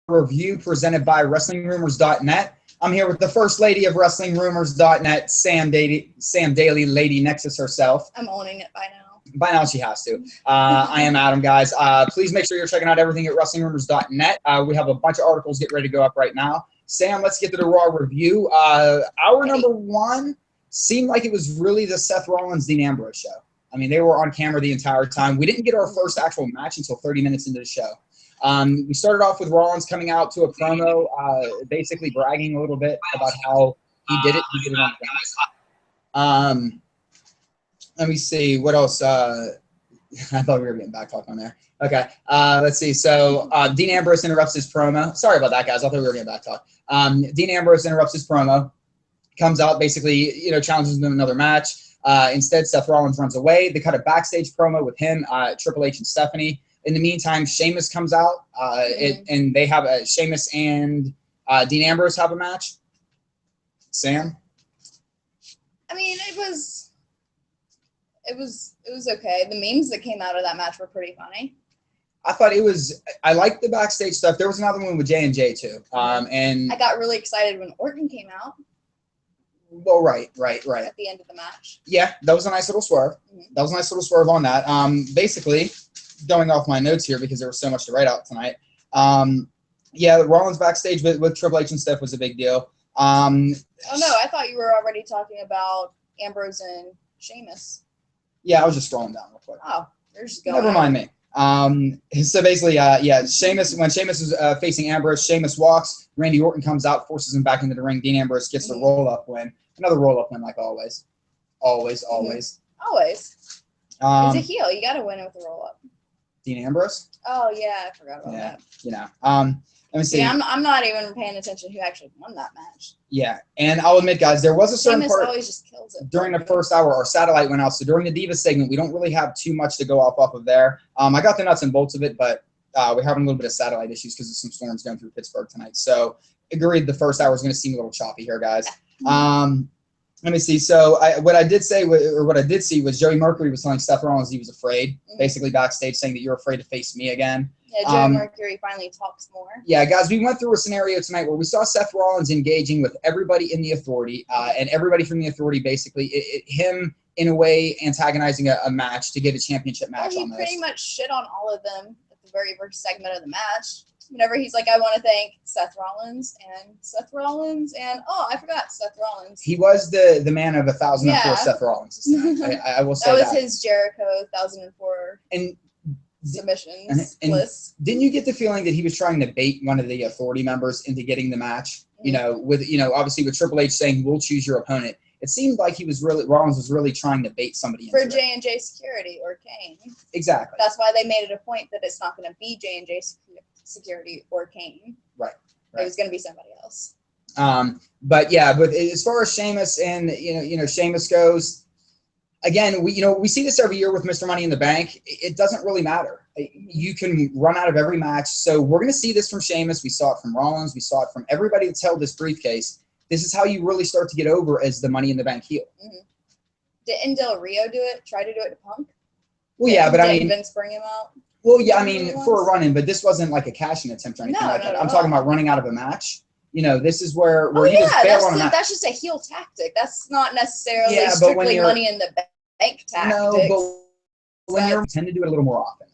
review presented by WrestlingRumors.net. I'm here with the First Lady of WrestlingRumors.net, Sam Daly, Lady Nexus herself. I'm owning it by now. By now she has to. I am Adam, guys. Please make sure you're checking out everything at WrestlingRumors.net. We have a bunch of articles getting ready to go up right now. Sam, let's get to the Raw review. Our number one seemed like it was really the Seth Rollins-Dean Ambrose show. I mean, they were on camera the entire time. We didn't get our first actual match until 30 minutes into the show. We started off with Rollins coming out to a promo, basically bragging a little bit about how he did it. He did it on the ground. Let me see. What else? I thought we were getting back talk on there. Okay. Let's see. So Dean Ambrose interrupts his promo. Sorry about that, guys. I thought we were getting back talk. Dean Ambrose interrupts his promo. Comes out, basically, challenges him to another match. Instead, Seth Rollins runs away. They cut a backstage promo with him, Triple H and Stephanie. In the meantime, Sheamus comes out, and they have Sheamus and Dean Ambrose have a match. Sam? I mean, it was okay. The memes that came out of that match were pretty funny. I thought it was. I liked the backstage stuff. There was another one with J&J too, and I got really excited when Orton came out. Well, right. At the end of the match. Yeah, that was a nice little swerve. That was a nice little swerve on that. Basically, going off my notes here because there was so much to write out tonight. Yeah, Rollins backstage with Triple H and Steph was a big deal. Oh no, I thought you were already talking about Ambrose and Sheamus. Yeah, I was just scrolling down real quick. Oh, you're just going. Never mind me. So basically, yeah, Sheamus, when Sheamus is facing Ambrose, Sheamus walks, Randy Orton comes out, forces him back into the ring. Dean Ambrose gets the roll-up win. Another roll-up win, like always. Always. Always. It's a heel. You got to win it with a roll-up. Dean Ambrose? Oh, yeah, I forgot about that. Let me see. Yeah, I'm not even paying attention who actually won that match. Yeah, and I'll admit, guys, there was a certain Sheamus part always just kills it. during the first hour. Our satellite went out, so during the Diva segment, we don't really have too much to go off of there. I got the nuts and bolts of it, but we're having a little bit of satellite issues because of some storms going through Pittsburgh tonight. So, agreed, the first hour is going to seem a little choppy here, guys. Let me see. So, what I did see was Joey Mercury was telling Seth Rollins he was afraid, basically backstage, saying that you're afraid to face me again. Yeah, Joey Mercury finally talks more. Yeah, guys, we went through a scenario tonight where we saw Seth Rollins engaging with everybody in the Authority, and everybody from the Authority basically, him in a way antagonizing a match to get a championship match on this. He pretty much shit on all of them at the very first segment of the match. Whenever he's like, I want to thank Seth Rollins, and oh, I forgot Seth Rollins. He was the man of 1,004 Seth Rollins. I will say that was his Jericho 1,004 submissions list. Didn't you get the feeling that he was trying to bait one of the Authority members into getting the match? With obviously with Triple H saying we'll choose your opponent. It seemed like Rollins was really trying to bait somebody for J&J Security or Kane. Exactly. That's why they made it a point that it's not going to be J&J Security or Kane. Right. It was going to be somebody else. But as far as Sheamus and Sheamus goes, again, we see this every year with Mr. Money in the Bank. It doesn't really matter. You can run out of every match. So we're going to see this from Sheamus. We saw it from Rollins. We saw it from everybody that's held this briefcase. This is how you really start to get over as the Money in the Bank heel. Didn't Del Rio do it? Try to do it to Punk? Well, yeah, but I mean, Vince bring him out? Well, yeah, I mean, for a run-in, but this wasn't like a cash-in attempt or anything like that. I'm talking about running out of a match. This is where you just fail on a match. That's just a heel tactic. That's not necessarily strictly Money in the Bank tactics. No, but when you tend to do it a little more often.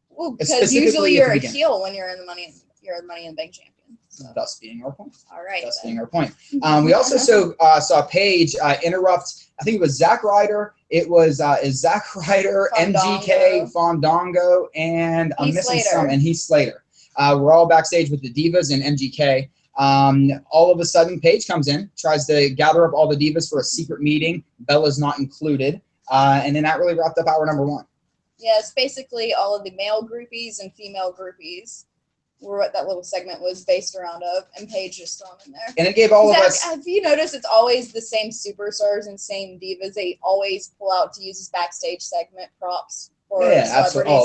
Well, because usually you're a heel when you're the Money in the Bank champion. So. Thus being our point. All right. Thus being our point. We also saw Paige interrupt. I think it was Zack Ryder. It was Zack Ryder, MGK, Fandango, and I'm missing some, and Heath Slater. We're all backstage with the Divas and MGK. All of a sudden, Paige comes in, tries to gather up all the Divas for a secret meeting. Bella's not included. And then that really wrapped up hour number one. Yeah, it's basically all of the male groupies and female groupies were what that little segment was based around of, and Paige just thrown in there. And it gave all of us... Have you noticed it's always the same superstars and same divas they always pull out to use as backstage segment props for celebrities?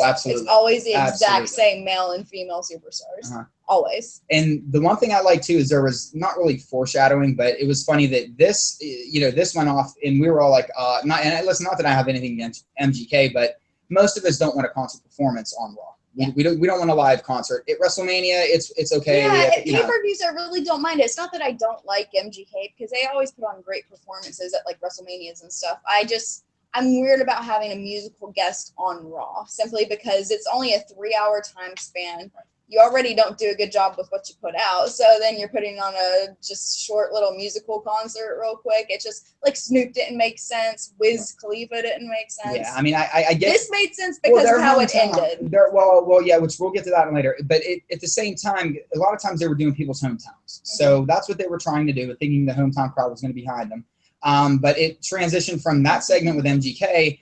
Absolutely. It's always the exact same male and female superstars. Always. And the one thing I like, too, is there was not really foreshadowing, but it was funny that this went off, and we were all like, not that I have anything against MGK, but most of us don't want a concert performance on Raw. We don't want a live concert. At WrestleMania, it's okay. Yeah, at pay-per-views, I really don't mind it. It's not that I don't like MGK, because they always put on great performances at like WrestleManias and stuff. I'm weird about having a musical guest on Raw, simply because it's only a 3-hour time span. You already don't do a good job with what you put out, so then you're putting on a just short little musical concert real quick. It's just like Snoop didn't make sense, Wiz Khalifa didn't make sense. Yeah, I mean, I get this made sense because of how it ended. Well, yeah, which we'll get to that later. But at the same time, a lot of times they were doing people's hometowns, so that's what they were trying to do, thinking the hometown crowd was going to be behind them. But it transitioned from that segment with MGK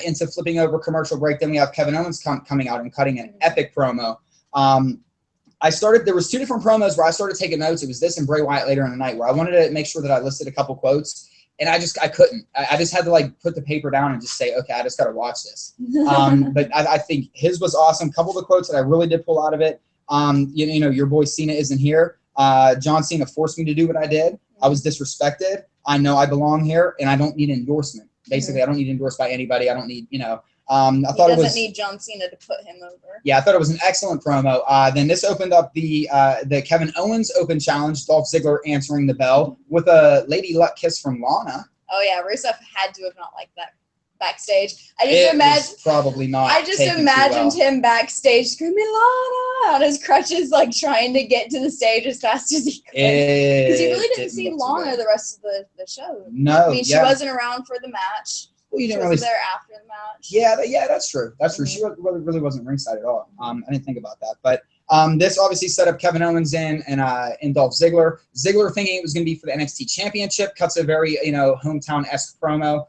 into flipping over commercial break. Then we have Kevin Owens coming out and cutting an epic promo. There was 2 different promos where I started taking notes. It was this and Bray Wyatt later in the night, where I wanted to make sure that I listed a couple quotes, and I couldn't. I just had to like put the paper down and just say, okay, I just got to watch this. But I think his was awesome. A couple of the quotes that I really did pull out of it. You know, your boy Cena isn't here. John Cena forced me to do what I did. I was disrespected. I know I belong here, and I don't need endorsement. Basically, I don't need endorsed by anybody. I don't need, you know. I thought he doesn't need John Cena to put him over. Yeah, I thought it was an excellent promo. Then this opened up the Kevin Owens Open Challenge. Dolph Ziggler answering the bell with a Lady Luck kiss from Lana. Oh yeah, Rusev had to have not liked that backstage. I just imagined him backstage screaming Lana on his crutches, like trying to get to the stage as fast as he could. Because you really didn't see Lana the rest of the show. No, I mean, she wasn't around for the match. Well, you didn't really there after the match. Yeah, that's true. That's true. She really wasn't ringside at all. I didn't think about that, but this obviously set up Kevin Owens and Dolph Ziggler. Ziggler thinking it was going to be for the NXT Championship, cuts a very hometown-esque promo.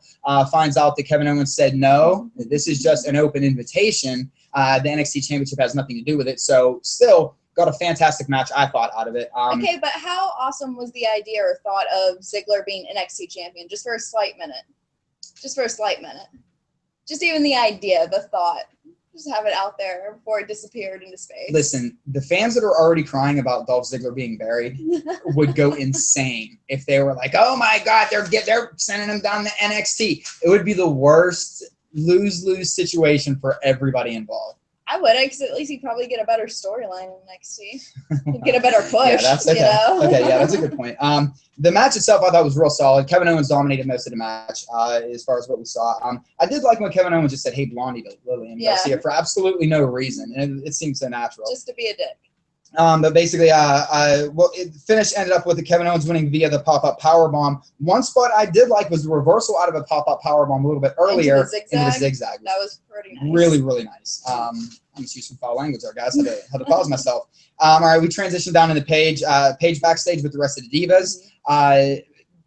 Finds out that Kevin Owens said no, this is just an open invitation. The NXT Championship has nothing to do with it. So still got a fantastic match, I thought, out of it. Okay, but how awesome was the idea or thought of Ziggler being NXT champion just for a slight minute? Just even the idea, the thought. Just have it out there before it disappeared into space. Listen, the fans that are already crying about Dolph Ziggler being buried would go insane if they were like, "Oh my God, they're sending him down to NXT." It would be the worst lose-lose situation for everybody involved. I would, because at least he'd probably get a better storyline in NXT. He'd get a better push. Yeah, that's okay. Okay, yeah, that's a good point. The match itself I thought was real solid. Kevin Owens dominated most of the match as far as what we saw. I did like when Kevin Owens just said, "Hey, Blondie" to Lillian Garcia for absolutely no reason. And it seemed so natural. Just to be a dick. But basically, it finish ended up with the Kevin Owens winning via the pop-up powerbomb. One spot I did like was the reversal out of a pop-up powerbomb a little bit earlier into the zigzag. That was pretty nice. Really, really nice. I'm just using foul language there, guys. Had to pause myself. All right, we transitioned down into Paige. Paige backstage with the rest of the divas.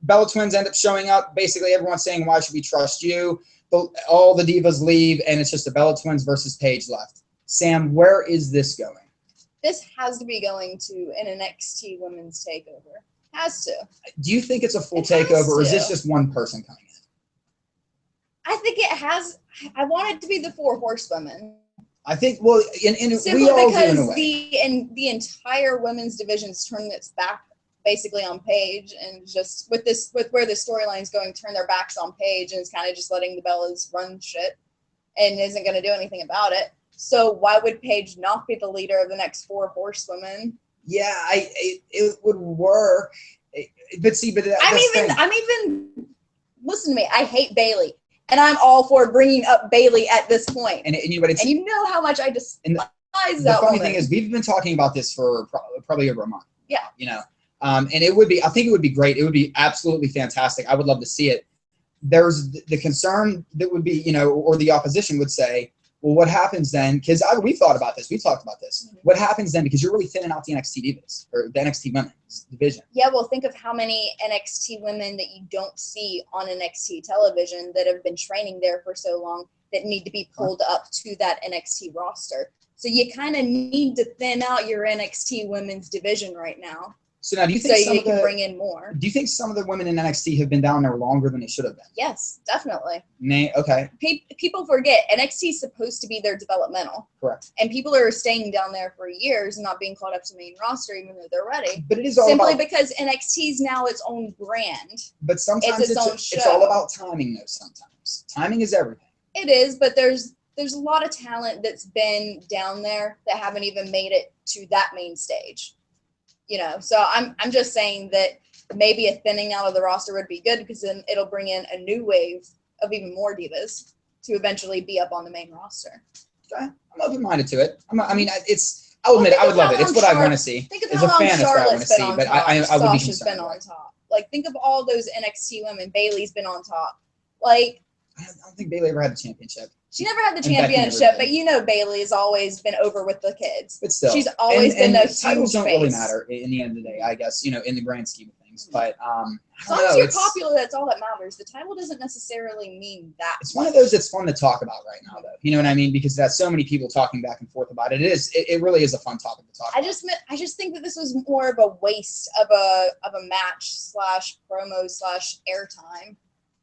Bella Twins end up showing up. Basically, everyone's saying, "Why should we trust you?" All the divas leave, and it's just the Bella Twins versus Paige left. Sam, where is this going? This has to be going to an NXT Women's Takeover. Has to. Do you think it's a full takeover, or is this just one person coming in? I think it has. I want it to be the 4 horsewomen. I think, well, simply we all because do in a way. the entire women's division's turned its back basically on Paige, and just with where the storyline's going, turn their backs on Paige, and it's kind of just letting the Bellas run shit and isn't going to do anything about it. So why would Paige not be the leader of the next 4 horsewomen? Yeah, it would work, but see, but I'm even. Listen to me. I hate Bayley, and I'm all for bringing up Bayley at this point. And you know how much I despise that woman. The funny thing is, we've been talking about this for probably over a month. Yeah. And it would be. I think it would be great. It would be absolutely fantastic. I would love to see it. There's the concern that would be, or the opposition would say, well, what happens then? Because we thought about this. We talked about this. Mm-hmm. What happens then? Because you're really thinning out the NXT divas or the NXT women's division. Yeah, well, think of how many NXT women that you don't see on NXT television that have been training there for so long that need to be pulled up to that NXT roster. So you kind of need to thin out your NXT women's division right now. So now, do you think you can bring in more? Do you think some of the women in NXT have been down there longer than they should have been? Yes, definitely. Okay. People forget NXT is supposed to be their developmental. Correct. And people are staying down there for years and not being called up to the main roster even though they're ready. But it is all simply because NXT is now its own brand. But sometimes it's all about timing, though. Sometimes timing is everything. It is, but there's there's a lot of talent that's been down there that haven't even made it to that main stage. You know, so I'm just saying that maybe a thinning out of the roster would be good, because then it'll bring in a new wave of even more divas to eventually be up on the main roster. Okay. I'm open-minded to it. I mean, I'll admit, I would love it. It's what I want to see. Think of As how a long fan, it's what I want to Charlotte's been see. on But top. I would be Sasha's concerned. been on top. Like, think of all those NXT women. Bayley's been on top. Like, I don't think Bayley ever had the championship. She never had the And Becky never championship, did. but you know Bayley has always been over with the kids. But still, she's always been a titles huge don't really face. matter in the end of the day, I guess, you know, in the grand scheme of things. But as long as you're popular, that's all that matters. The title doesn't necessarily mean that. It's one of those that's fun to talk about right now, though. You know what I mean? Because there's so many people talking back and forth about it. It really is a fun topic to talk about. I just think that this was more of a waste of a match / promo / airtime,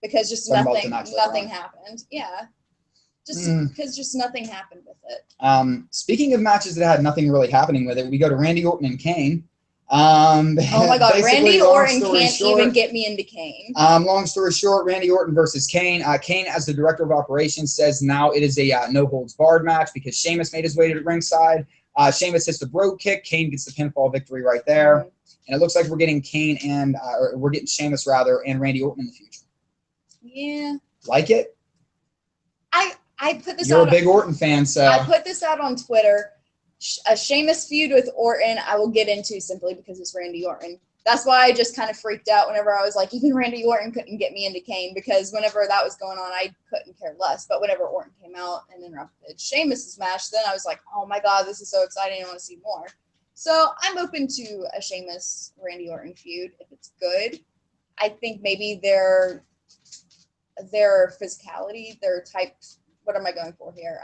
because just nothing happened. Yeah. Just because just nothing happened with it. Speaking of matches that had nothing really happening with it, we go to Randy Orton and Kane. Oh my God, Randy Orton can't even get me into Kane. Long story short, Randy Orton versus Kane. Kane, as the director of operations, says now it is a no holds barred match because Sheamus made his way to the ringside. Sheamus hits the brogue kick. Kane gets the pinfall victory right there. And it looks like we're getting we're getting Sheamus rather, and Randy Orton in the future. Yeah. Like it? I put this You're out. a big Orton fan, so. I put this out on Twitter. A Sheamus feud with Orton I will get into simply because it's Randy Orton. That's why I just kind of freaked out whenever I was like, even Randy Orton couldn't get me into Kane, because whenever that was going on, I couldn't care less. But whenever Orton came out and interrupted Sheamus's match, then I was like, oh my God, this is so exciting. I want to see more. So I'm open to a Sheamus Randy Orton feud if it's good. I think maybe their physicality, their type. What am I going for here?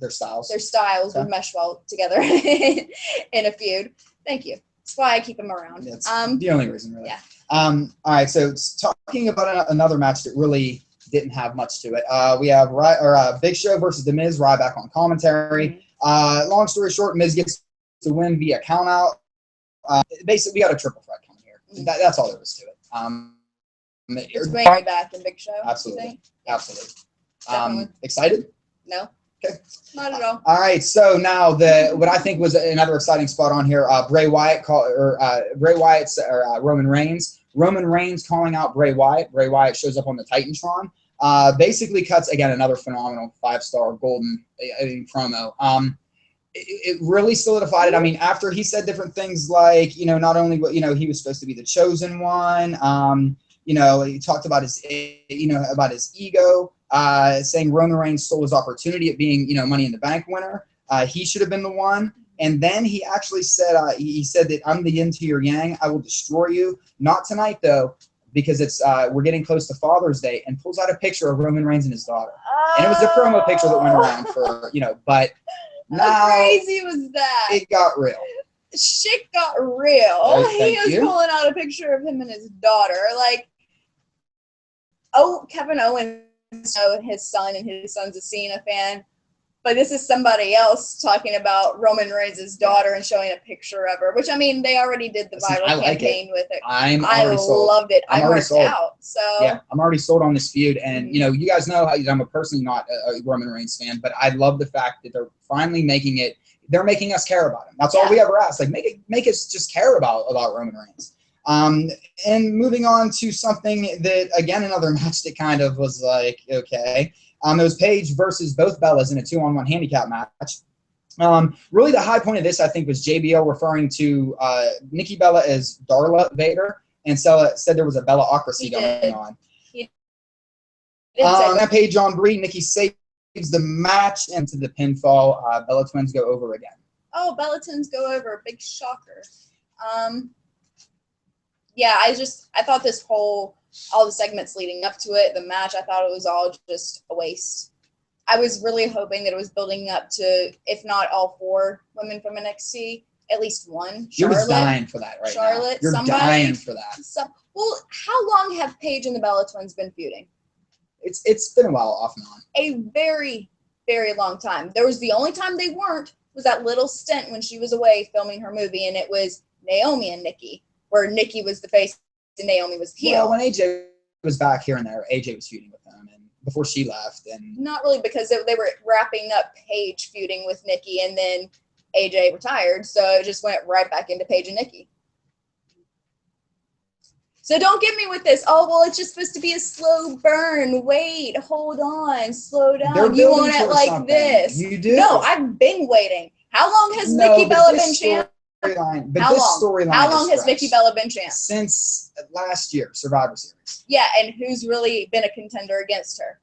Their styles. Their styles would mesh well together in a feud. Thank you. That's why I keep them around. That's the only reason, really. Yeah. All right. So talking about another match that really didn't have much to it. We have Big Show versus The Miz. Ryback on commentary. Long story short, Miz gets to win via countout. Basically, we got a triple threat coming here. That's all there is to it. It's Ryback and Big Show. Absolutely. Absolutely. Definitely. Excited? No. Okay. Not at all. All right. So now what I think was another exciting spot on here, Bray Wyatt's Roman Reigns. Roman Reigns calling out Bray Wyatt. Bray Wyatt shows up on the Titantron. Basically cuts again another phenomenal 5-star golden promo. It really solidified it. I mean, after he said different things like, you know, not only what, you know, he was supposed to be the chosen one. You know, he talked about his ego. Saying Roman Reigns stole his opportunity at being, you know, Money in the Bank winner. He should have been the one. And then he actually said, he said that I'm the yin to your yang. I will destroy you. Not tonight, though, because it's we're getting close to Father's Day, and pulls out a picture of Roman Reigns and his daughter. And it was a promo picture that went around for, you know, but now how crazy was that? It got real. Shit got real. He was pulling out a picture of him and his daughter. Like, Kevin Owens. His son, and his son's a Cena fan, but this is somebody else talking about Roman Reigns' daughter and showing a picture of her, which, I mean, they already did the viral campaign with it. I loved it. I worked out. So yeah, I'm already sold on this feud, and you know, you guys know I'm personally not a Roman Reigns fan, but I love the fact that they're finally making it. They're making us care about him. That's all we ever ask. Like, make us just care about Roman Reigns. And moving on to something that, again, another match that kind of was like, okay. It was Paige versus both Bellas in a 2-on-1 handicap match. Really the high point of this, I think, was JBL referring to Nikki Bella as Darla Vader, and said there was a Bella-ocracy going on. Paige on Brie. Nikki saves the match into the pinfall. Bella Twins go over again. Oh, Bella Twins go over. Big shocker. Yeah, I thought all the segments leading up to it, the match, I thought it was all just a waste. I was really hoping that it was building up to, if not all 4 women from NXT, at least one. You're just dying for that right now. You're dying for that. Well, how long have Paige and the Bella Twins been feuding? It's been a while, off and on. A very, very long time. There was the only time they weren't was that little stint when she was away filming her movie, and it was Naomi and Nikki, where Nikki was the face and Naomi was the heel. Well, when AJ was back here and there, AJ was feuding with them, and before she left. And not really, because they were wrapping up Paige feuding with Nikki, and then AJ retired, so it just went right back into Paige and Nikki. So don't get me with this. Oh, well, it's just supposed to be a slow burn. Wait, hold on, slow down. You want it like this. You do. No, I've been waiting. How long has Nikki Bella been champ? How long has Nikki Bella been champ? Since last year, Survivor Series. Yeah, and who's really been a contender against her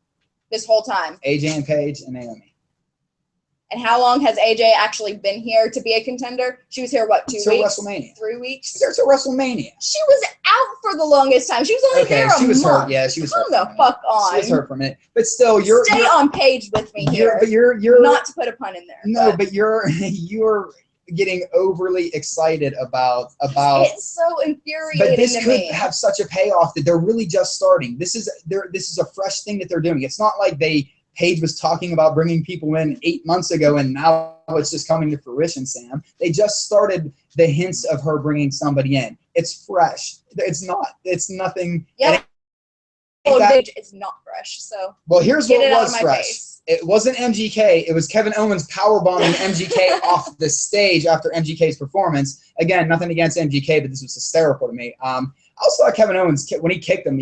this whole time? AJ and Paige and Naomi. And how long has AJ actually been here to be a contender? She was here, what, 2 weeks? WrestleMania. 3 weeks? She was there to WrestleMania. She was out for the longest time. She was only there a month. Hurt. Yeah, she was hurt. Come the fuck on. She was hurt for a minute. But still, you're on Page with me here. But you're not to put a pun in there. No, but you're getting overly excited about it's so infuriating. But this could have such a payoff that they're really just starting. This is a fresh thing that they're doing. It's not like Paige was talking about bringing people in 8 months ago, and now it's just coming to fruition, Sam. They just started the hints of her bringing somebody in. It's fresh. It's nothing. Yeah. It's not fresh. So. Well, here's what was fresh. It wasn't MGK. It was Kevin Owens powerbombing MGK off the stage after MGK's performance. Again, nothing against MGK, but this was hysterical to me. I also thought Kevin Owens, when he kicked him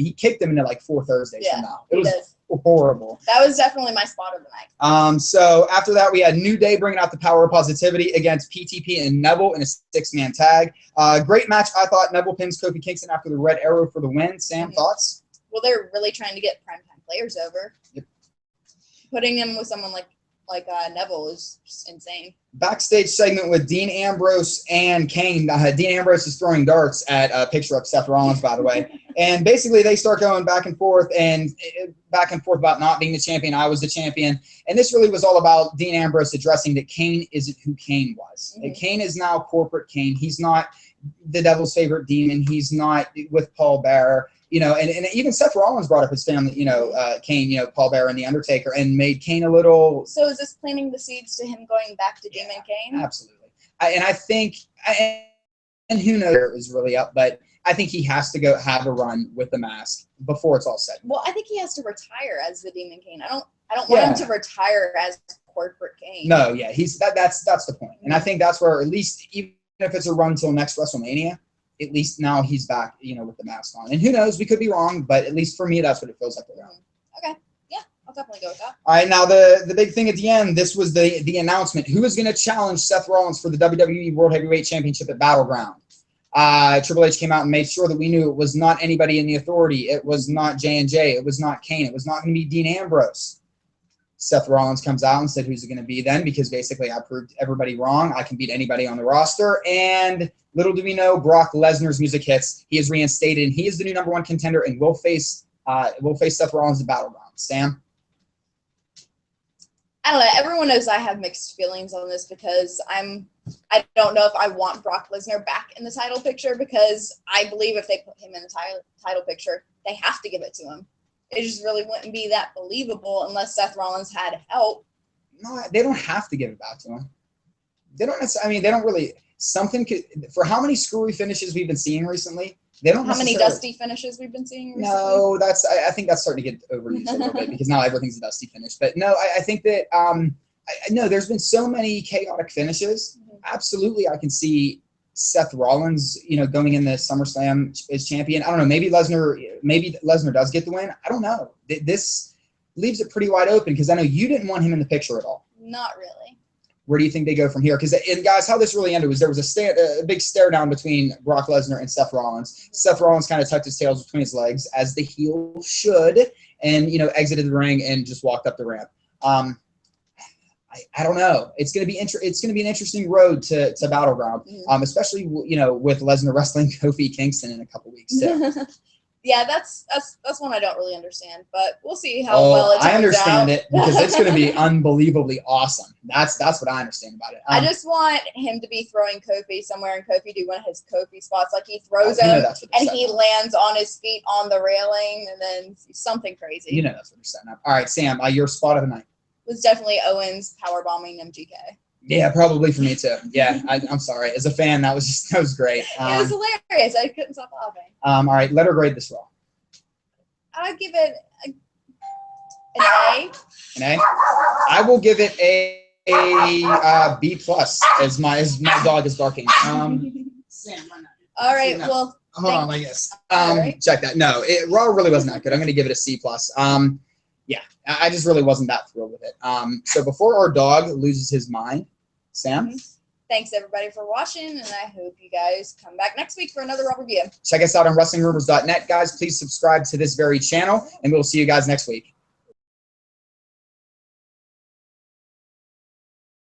into like 4 Thursdays from now. It was horrible. That was definitely my spot of the night. So after that, we had New Day bringing out the power of positivity against PTP and Neville in a 6-man tag. Great match. I thought Neville pins Kofi Kingston after the red arrow for the win. Sam, thoughts? Well, they're really trying to get primetime players over. Yep. Putting him with someone like Neville is just insane. Backstage segment with Dean Ambrose and Kane. Dean Ambrose is throwing darts at a picture of Seth Rollins, by the way. And basically they start going back and forth about not being the champion. I was the champion. And this really was all about Dean Ambrose addressing that Kane isn't who Kane was. Mm-hmm. Kane is now corporate Kane. He's not the devil's favorite demon. He's not with Paul Bearer. And even Seth Rollins brought up his family, Kane, Paul Bearer and The Undertaker, and made Kane a little... So is this planting the seeds to him going back to Demon Kane? Absolutely. I think, and who knows where it was really up, but I think he has to go have a run with the mask before it's all said. Well, I think he has to retire as the Demon Kane. I don't want him to retire as corporate Kane. No, yeah, that's the point. And I think that's where, at least, even if it's a run till next WrestleMania, at least now he's back, with the mask on. And who knows, we could be wrong, but at least for me, that's what it feels like around. Okay. Yeah, I'll definitely go with that. All right, now the big thing at the end, this was the announcement. Who is going to challenge Seth Rollins for the WWE World Heavyweight Championship at Battleground? Triple H came out and made sure that we knew it was not anybody in the Authority. It was not J&J. It was not Kane. It was not going to be Dean Ambrose. Seth Rollins comes out and said, who's it going to be then? Because basically I proved everybody wrong. I can beat anybody on the roster. And little do we know, Brock Lesnar's music hits. He is reinstated, and he is the new #1 contender, and will face Seth Rollins at Battleground. Sam? I don't know. Everyone knows I have mixed feelings on this because I don't know if I want Brock Lesnar back in the title picture, because I believe if they put him in the title picture, they have to give it to him. It just really wouldn't be that believable unless Seth Rollins had help. No, they don't have to give it back to him. They don't necessarily. I mean, they don't really. Something could, for how many screwy finishes we've been seeing recently. They don't. How many dusty finishes we've been seeing recently? No, I think that's starting to get overused a little bit, because now everything's a dusty finish. But no, I think that no, there's been so many chaotic finishes. Mm-hmm. Absolutely, I can see Seth Rollins, going in the SummerSlam as champion. I don't know. Maybe Lesnar does get the win. I don't know. This leaves it pretty wide open, because I know you didn't want him in the picture at all. Not really. Where do you think they go from here? Because, and guys, how this really ended was there was a big stare down between Brock Lesnar and Seth Rollins. Seth Rollins kind of tucked his tails between his legs, as the heel should, and exited the ring and just walked up the ramp. I don't know. It's gonna be an interesting road to Battleground, especially with Lesnar wrestling Kofi Kingston in a couple weeks too. Yeah, that's one I don't really understand, but we'll see how well it turns out. I understand it, because it's going to be unbelievably awesome. That's what I understand about it. I just want him to be throwing Kofi somewhere, and Kofi do one of his Kofi spots, like he throws him and he lands on his feet on the railing, and then something crazy. That's what you're setting up. All right, Sam, your spot of the night was definitely Owens powerbombing MGK. Yeah, probably for me too. Yeah, I'm sorry. As a fan, that was great. It was hilarious. I couldn't stop laughing. All right, let her grade this Raw. I'd give it An A. An A. I will give it a B plus as my dog is barking. Sam, why not? All right. No. Well, Hold on, I guess. right. Check that. No, Raw really wasn't that good. I'm going to give it a C plus. Yeah, I just really wasn't that thrilled with it. So before our dog loses his mind, Sam. Thanks everybody for watching, and I hope you guys come back next week for another Raw review. Check us out on WrestlingRumors.net, guys. Please subscribe to this very channel, and we'll see you guys next week.